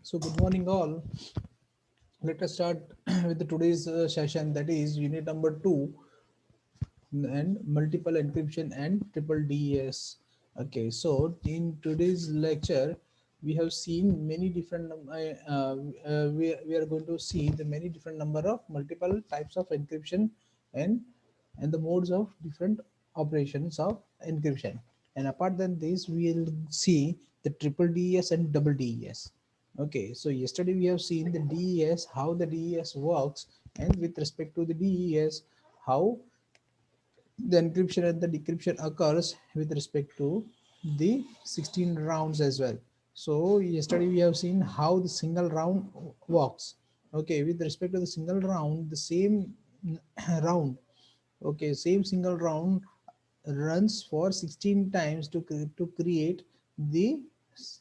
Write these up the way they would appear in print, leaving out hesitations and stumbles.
So good morning all. Let us start with the today's session, that is unit number 2, and multiple encryption and triple DES. Okay, so in today's lecture we have seen many different we are going to see the many different number of multiple types of encryption and and the modes of different operations of encryption. And apart than this, we will see the triple DES and double DES. Okay, so yesterday we have seen the DES, how the DES works, and with respect to the DES, how the encryption and the decryption occurs with respect to the 16 rounds as well. So yesterday we have seen how the single round works. Okay, with respect to the single round, the same round, okay, same single round runs for 16 times to create the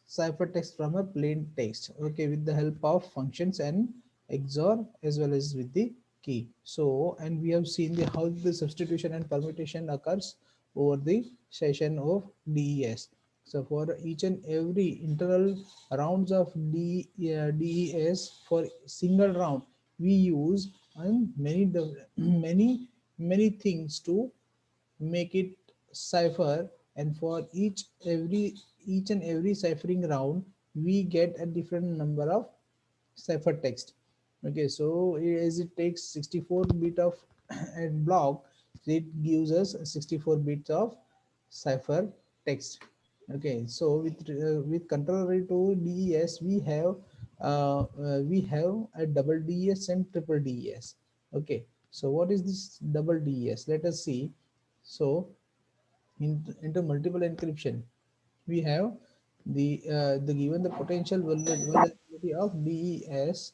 ciphertext from a plain text, okay, with the help of functions and XOR as well as with the key. So, and we have seen the how the substitution and permutation occurs over the session of DES. So for each and every internal rounds of DES, for single round we use and many things to make it cipher, and for each and every ciphering round we get a different number of ciphertext. Okay, so as it takes 64 bit of and block, it gives us 64 bits of cipher text. Okay, so with contrary to DES, we have a double DES and triple DES. Okay, so what is this double DES? Let us see. So into multiple encryption, we have the given the potential vulnerability of DES,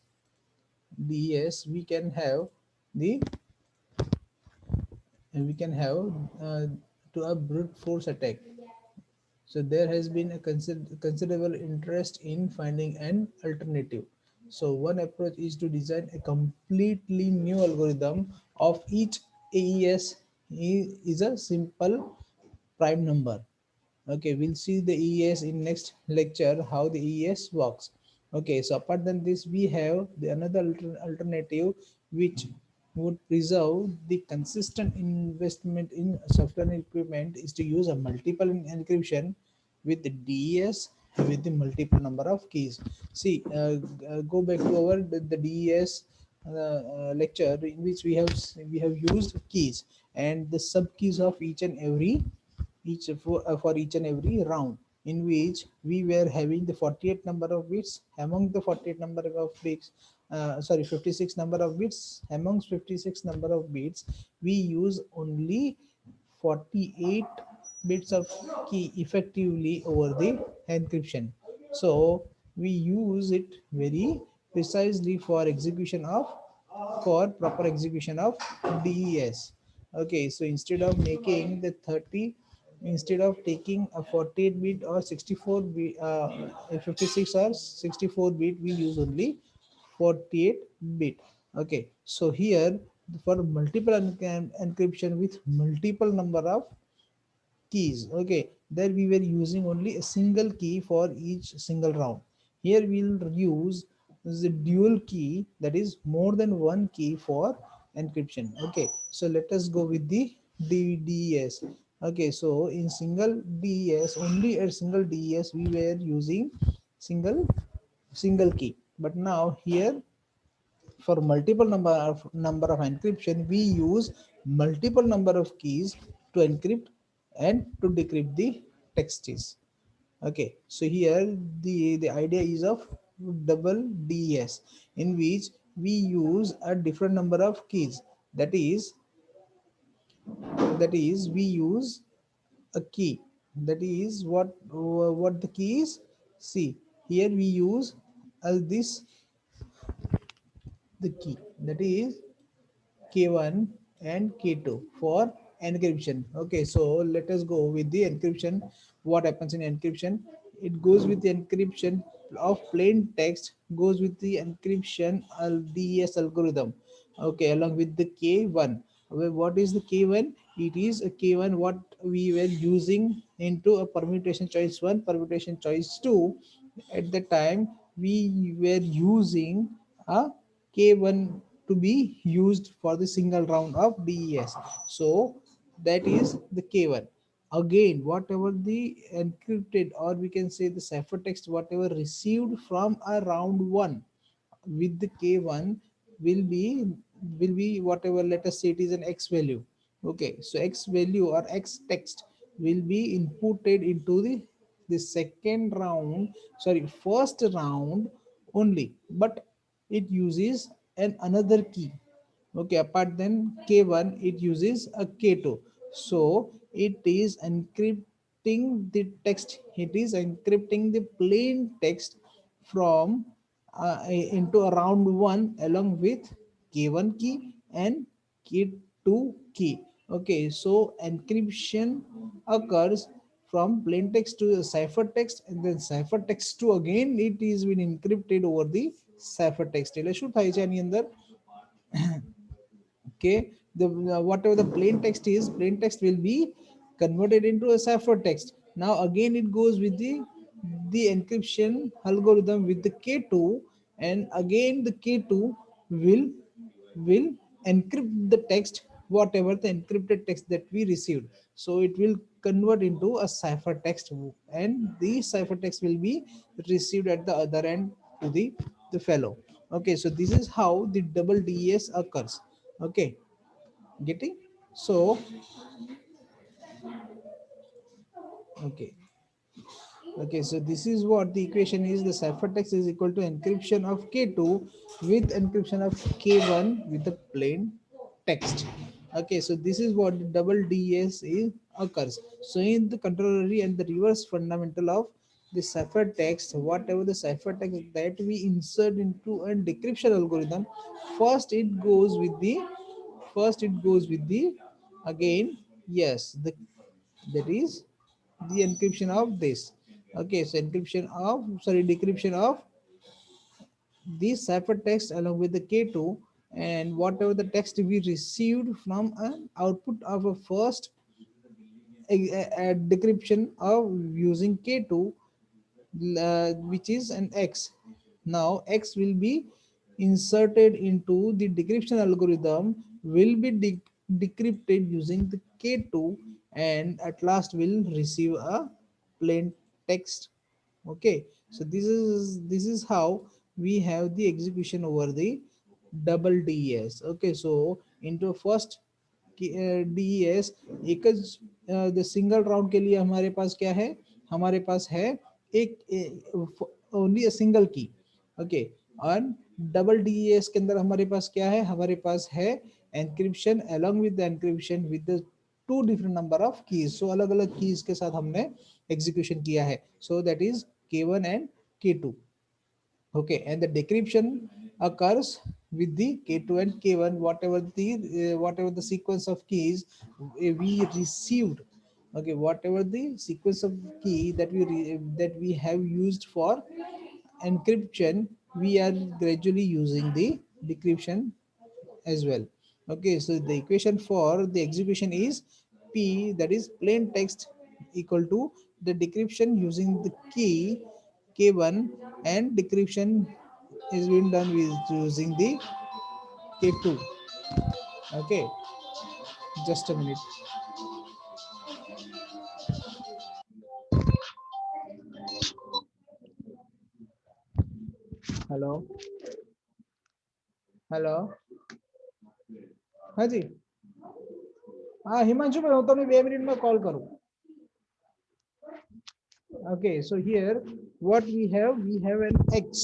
we can have the we can have uh, to a brute force attack. So there has been a considerable interest in finding an alternative. So one approach is to design a completely new algorithm of each AES is a simple prime number. Okay, we'll see the ES in next lecture how the ES works. Okay, so apart than this, we have the another alternative which would preserve the consistent investment in software and equipment, is to use a multiple encryption with the DES with the multiple number of keys. See, go back to our the DES lecture in which we have used keys and the sub keys of each and every for each and every round, in which we were having the 48 number of bits. Among the 48 number of bits, 56 number of bits, amongst 56 number of bits we use only 48 bits of key effectively over the encryption. So we use it very precisely for execution of for proper execution of DES. Okay, so instead of taking a 48 bit or 64 bit, a 56 or 64 bit, we use only 48 bit. Okay, so here for multiple encryption with multiple number of keys, okay, there we were using only a single key for each single round. Here we'll use the dual key, that is more than one key for encryption. Okay, so let us go with the DES. Okay, so in single DES, only a single DES we were using single key, but now here for multiple number of encryption we use multiple number of keys to encrypt and to decrypt the texts. Okay, so here the idea is of double DES, in which we use a different number of keys. That is we use a key, that is what the key is. See, here we use this the key, that is K1 and K2 for encryption. Okay, so let us go with the encryption. What happens in encryption? It goes with the encryption of plain text, goes with the encryption DES algorithm. Okay, along with the K1. What is the K1? It is a K1 what we were using into a permutation choice 1, permutation choice 2 at the time we were using a K1 to be used for the single round of DES. So that is the K1. Again, whatever the encrypted, or we can say the ciphertext, whatever received from a round one with the K1 will be whatever, let us say it is an X value. Okay, so X value or X text will be inputted into the second round, sorry, first round only, but it uses an another key. Okay, apart than K1 it uses a K2. So it is encrypting the text, it is encrypting the plain text from into a round 1 along with K1 key and K2 key. Okay, so encryption occurs from plain text to ciphertext, and then ciphertext to again it is been encrypted over the ciphertext. એટલે શું થાય છે આની અંદર? Okay, the whatever the plain text is, plain text will be converted into a ciphertext. Now again it goes with the encryption algorithm with the K2, and again the K2 will encrypt the text, whatever the encrypted text that we received. So it will convert into a ciphertext, and the ciphertext will be received at the other end to the fellow. Okay, so this is how the double DES occurs. Okay, getting? So okay, okay, so this is what the equation is. The ciphertext is equal to encryption of K2 with encryption of K1 with the plain text. Okay, so this is what the double DES is occurs. So in the contrary and the reverse fundamental of the ciphertext, whatever the ciphertext that we insert into a decryption algorithm, first it goes with the again, yes, the that is the encryption of this. Okay, so encryption of, sorry, decryption of this ciphertext along with the K2, and whatever the text we received from an output of a first a decryption of using K2, which is an X. Now X will be inserted into the decryption algorithm, will be decrypted using the K2, and at last will receive a plain text. Okay, so this is how we have the execution over the double DES. Okay, so into first DES एक the single round के लिए हमारे पास क्या है? हमारे पास है एक only a single key. Okay, और डबल डीएस के अंदर हमारे पास क्या है? हमारे पास है encryption along with the encryption with the two different number of keys. So अलग अलग कीज के साथ हमने एग्जीक्यूशन किया है. So that is K1 and K2. Okay, and the decryption occurs with the K2 and K1, whatever the sequence of keys we received. Okay, whatever the sequence of key that we have used for encryption, we are gradually using the decryption as well. Okay, so the equation for the execution is P, that is plain text, equal to the decryption using the key K1, and decryption is being done with using the K2. Okay, just a minute. Hello, hello, हाँ जी, हाँ हिमांशु भाई, હું તમને 2 મિનિટમાં call કરું. Okay, so here what we have an X.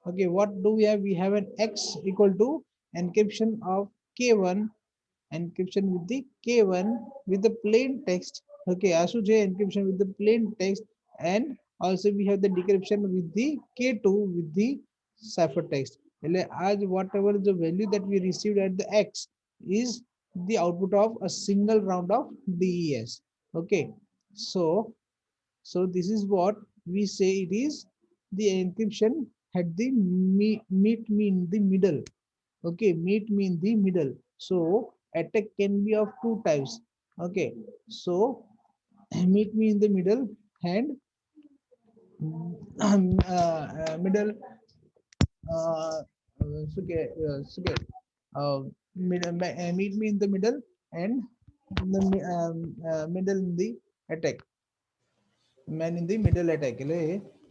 Okay, what do we have? We have an X equal to encryption of K1, encryption with the K1 with the plain text. Okay, asu j encryption with the plain text, and also we have the decryption with the K2 with the ciphertext. As whatever the value that we received at the X is the output of a single round of DES. Okay, so this is what we say it is the encryption had the meet me in the middle. Okay, meet me in the middle. So attack can be of two types. Okay, so meet me in the middle, and middle uh, Suket, meet me in the middle and in the middle in the attack. Man in the middle attack.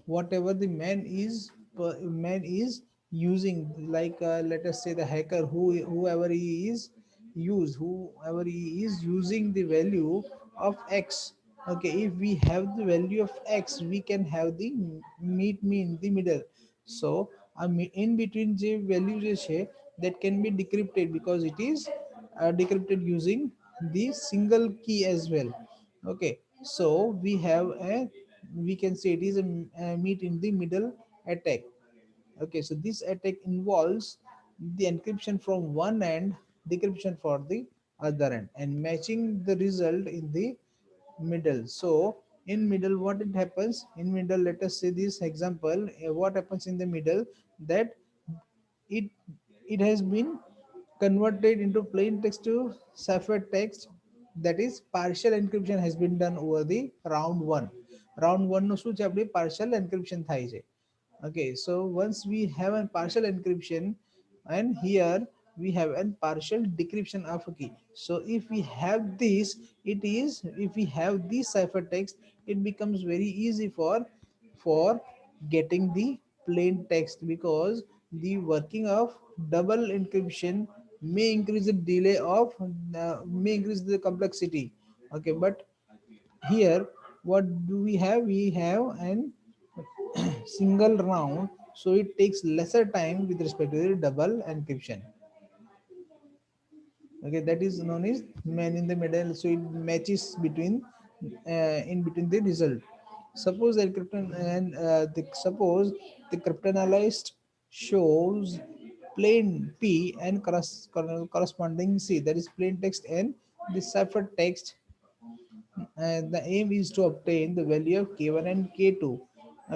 Whatever the man is using, like let us say the hacker, whoever he is using the value of x. Okay, if we have the value of x, we can have the meet me in the middle. So in between the values that can be decrypted, because it is decrypted using the single key as well. Okay, so we have a, we can say it is a meet in the middle attack. Okay, so this attack involves the encryption from one end, decryption for the other end, and matching the result in the middle. So in middle, what it happens in middle, let us say this example, what happens in the middle, that it it has been converted into plain text to cipher text. That is, partial encryption has been done over the round 1. Round 1 નું શું છે, આપણે partial encryption થાય છે. Okay, so once we have a partial encryption, and here we have a partial decryption of a key. So if we have this, it is, if we have this cipher text, it becomes very easy for getting the plain text, because the working of double encryption may increase the delay of may increase the complexity. Okay, but here what do we have? We have an single round, so it takes lesser time with respect to the double encryption. Okay, that is known as man in the middle, so it matches between in between the result. Suppose the crypton and suppose the cryptanalyzed shows plain p and corresponding c, that is plain text and the cipher text. And the aim is to obtain the value of k1 and k2.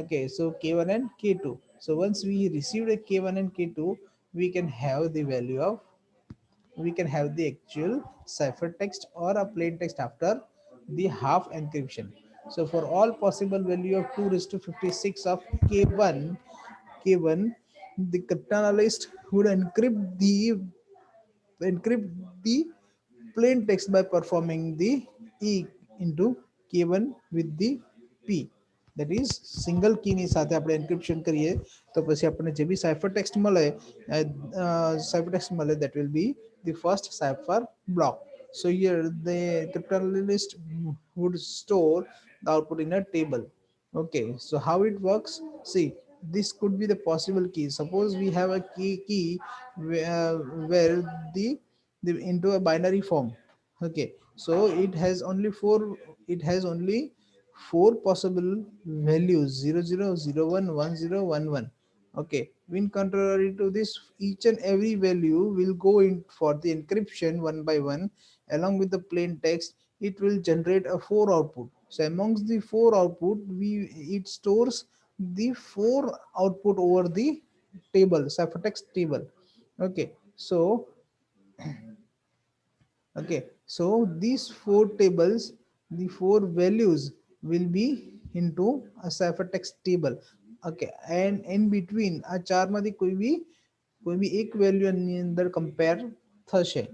Okay, so k1 and k2. So once we receive a k1 and k2, we can have the value of, we can have the actual cipher text or a plain text after the half encryption. So for all possible value of 2 raised to 56 of k1, the cryptanalyst would encrypt the plain text by performing the e into k1 with the p, that is single key ની સાથે આપણે encryption કરીએ તો પછી આપણને જે બી cipher text મળે, cipher text મળે, that will be the first cipher block. So here the cryptanalyst would store the output in a table. Okay, so how it works? See, this could be the possible key. Suppose we have a key where the into a binary form. Okay, so it has only four possible values: 00, 01, 10, 11. Okay, in contrary to this, each and every value will go in for the encryption one by one. Along with the plain text, it will generate a four output. So amongst the four output, we it stores the four output over the table, ciphertext table. Okay, so so these four tables, the four values will be into a ciphertext table. Okay, and in between આ ચારમાંથી કોઈ બી એક value ની અંદર compare થશે.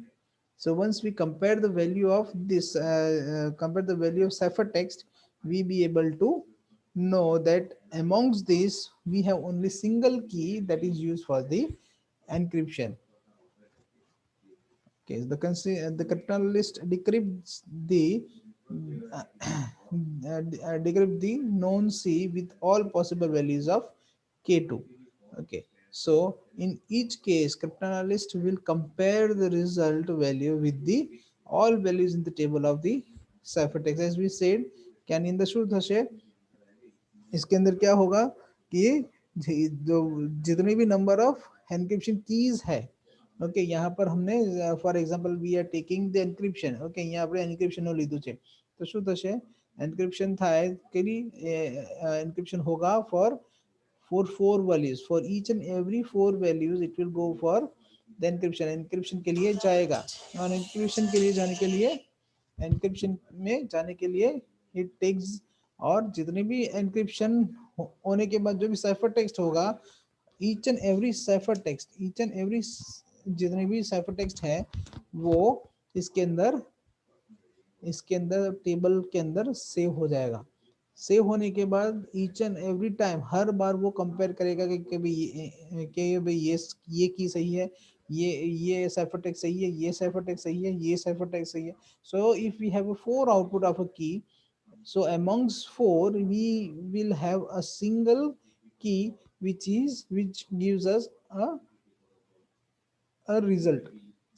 So once we compare the value of this, compare the value of ciphertext, we be able to know that amongst these we have only single key that is used for the encryption. Okay, the cryptanalyst decrypts the known C with all possible values of K2. Okay, so in each case, cryptanalyst will compare the result value with the all values in the table of the ciphertext. As we said, can in the शुरू थशे, इसके अंदर क्या होगा कि जो जितने भी नंबर ऑफ एनक्रिप्शन कीज है, ओके, यहाँ पर हमने for example we are taking the encryption. Okay, यहाँ આપણે એન્ક્રિપ્શન નું લીધું છે, તો શું થશે? એન્ક્રિપ્શન થાય કેની encryption હોगा for four values, for each and every four values it will go for the encryption. Encryption के लिए जाएगा, और एन्क्रिप्शन के लिए जाने के लिए, एन्क्रिप्शन में जाने के लिए it takes और जितने भी एनक्रिप्शन होने के बाद जो भी साइफर टेक्स्ट होगा, each and every cipher text, each and every जितने भी साइफर टेक्स्ट है वो इसके अंदर इसके अंदर टेबल के अंदर सेव हो जाएगा। सेव होने के बाद ईच एंड एवरी टाइम हर बार वो कंपेयर करेगा कि भाई कि भाई ये की सही है, ये साइफर टेक्स्ट सही है, ये साइफर टेक्स्ट सही है, ये साइफर टेक्स्ट सही है। So if we have a 4 output of a key, so amongst 4 we will have a single key which gives us a result.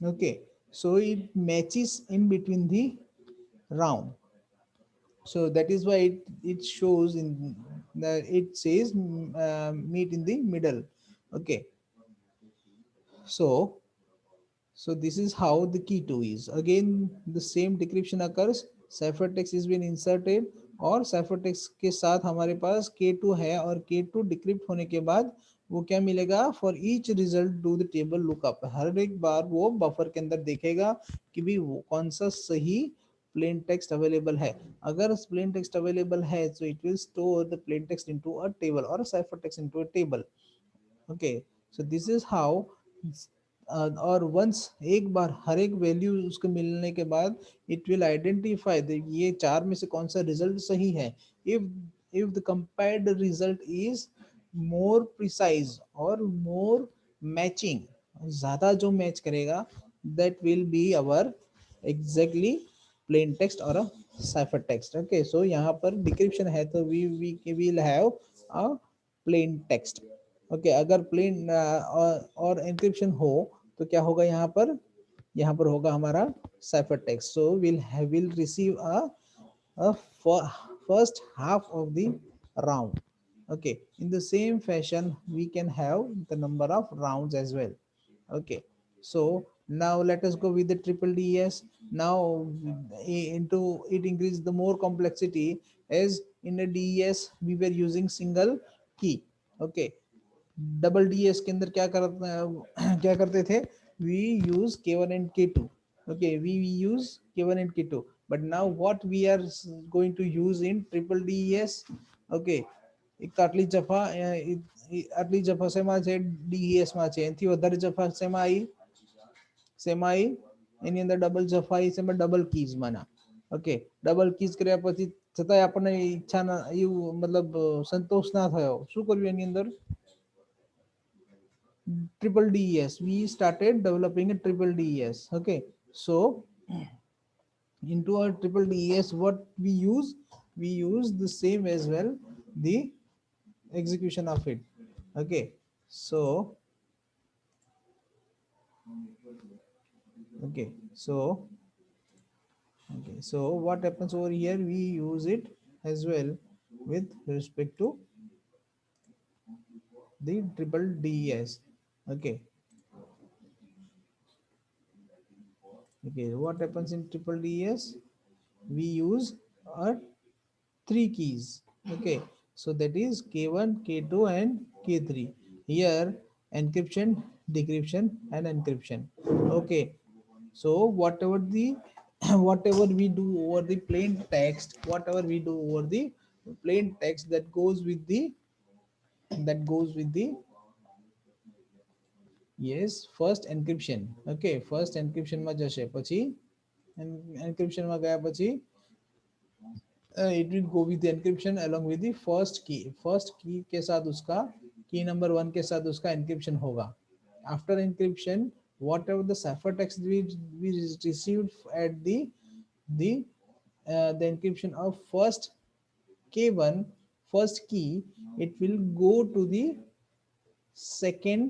Okay, so it matches in between the round. So that is why it shows in the, it says meet in the middle. Okay, so this is how the key 2 is. Again the same decryption occurs, ciphertext is been inserted और ciphertext के साथ हमारे पास k2 है और k2 decrypt होने के बाद वो क्या मिलेगा, for each result do the table lookup, हर एक बार वो बफर के अंदर देखेगा कि भी वो कौन सा सही प्लेन टेक्स्ट अवेलेबल है। अगर प्लेन टेक्स्ट अवेलेबल है तो it will store the plain text into a table और cipher text into a table. Okay, so this is how. और वंस एक बार हर एक वैल्यू उसको मिलने के बाद इट विल आइडेंटिफाई ये चार में से कौन सा रिजल्ट सही है। If the compared result is more precise और मोर मैचिंग, ज्यादा जो मैच करेगा that will be our exactly plain text और a cipher text. Okay, so यहाँ पर डिक्रिप्शन है तो we will have a plain text. Okay, अगर प्लेन और एन्क्रिप्शन हो तो क्या होगा, यहाँ पर होगा हमारा cipher text. So will receive a first half of the round। Okay, in the same fashion we can have the number of rounds as well। Okay, so now let us go with the triple ds now, into it increase the more complexity, as in a des we were using single key। Okay, double DS के अंदर क्या करते क्या करते थे, we use k1 and k2। Okay, we use k1 and k2, but now what we are going to use in triple DS. Okay, એક તો આટલી જફા શેમાં છે, ડીઈએસ માં છે, એનાથી વધારે જફા શેમાં આવી એની અંદર ડબલ જફા આવી છે ડબલ કીઝ માના। ઓકે, ડબલ કીઝ કર્યા પછી છતાંય આપણને ઈચ્છા ના એવું મતલબ સંતોષ ના થયો, શું કર્યું એની અંદર triple DES. We started developing a triple DES. Okay, so into our triple DES, what we use the same as well, the execution of it। Okay, so okay, so so what happens over here? We use it as well with respect to the triple DES। Okay, okay, what happens in triple DES? We use a three keys। Okay, so that is k1 k2 and k3 here, encryption, decryption and encryption। Okay, so whatever the whatever we do over the plain text, whatever we do over the plain text, that goes with the yes first encryption। Okay, first encryption માં જશે, પછી encryption માં ગયા પછી it will go with the encryption along with the first key। first key के साथ उसका key number 1 के साथ उसका encryption होगा। after encryption whatever the ciphertext we received at the the encryption of first k1 first key, it will go to the second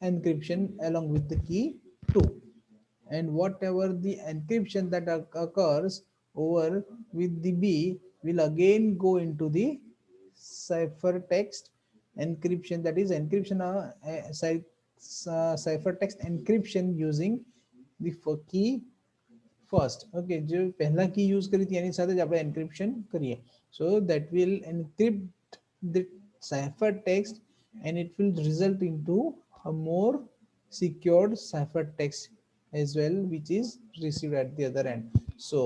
encryption along with the key 2, and whatever the encryption that occurs over with the B will again go into the ciphertext encryption, that is encryption ciphertext encryption using the key first। okay, जो पहला की use करी थी એની સાથે જ આપણે encryption કરીએ, so that will encrypt the ciphertext and it will result into a more secured ciphertext as well, which is received at the other end। so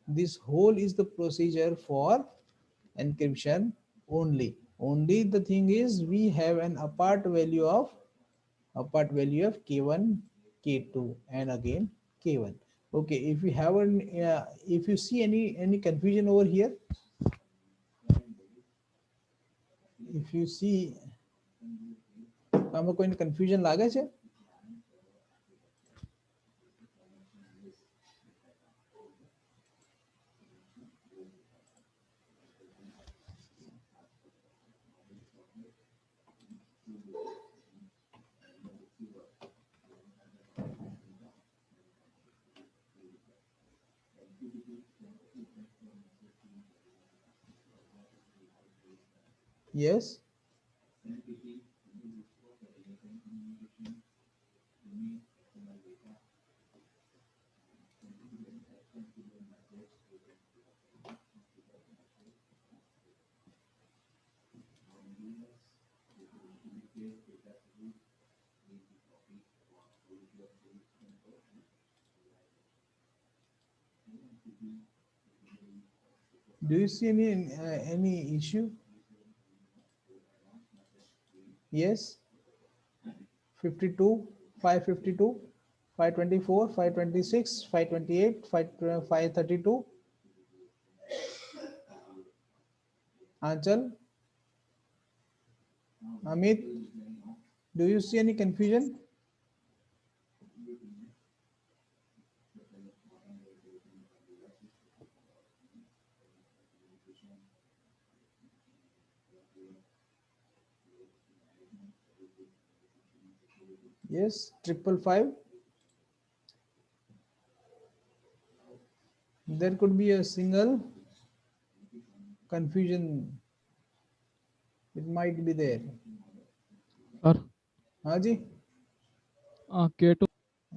this whole is the procedure for encryption only. Only the thing is we have an apart value of k1, k2, and again k1. Okay, if you have an if you see any confusion over here, if you see આમાં કોઈને confusion લાગે છે? Yes. Do you see any issue? Yes. 52, 552, 524, 526, 528, 532. Anchal, Amit, do you see any confusion? Yes, 555. There could be a single confusion. It might be there. Sir, हाँ जी. K2.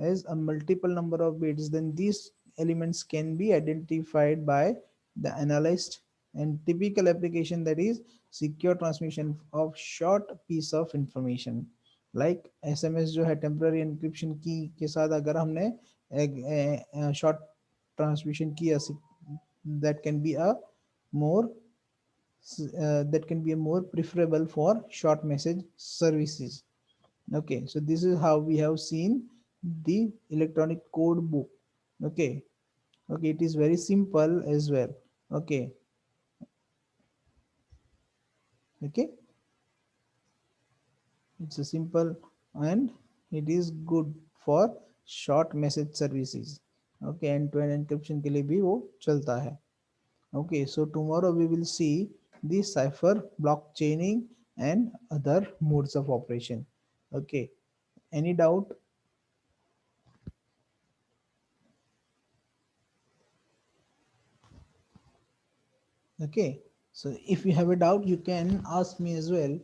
As a multiple number of bits, then these elements can be identified by the analyst, and typical application that is secure transmission of short piece of information like SMS जो है temporary encryption की के साथ अगर हमने एक short transmission किया, that can be a more that can be a more preferable for short message services. Okay, so this is how we have seen the electronic code book. Okay, okay, it is very simple as well. Okay, okay, it's a simple and it is good for short message services. Okay, and to end encryption के लिए भी वो चलता है. Okay, so tomorrow we will see the cipher blockchaining and other modes of operation. Okay, any doubt? Okay, so if you have a doubt, you can ask me as well.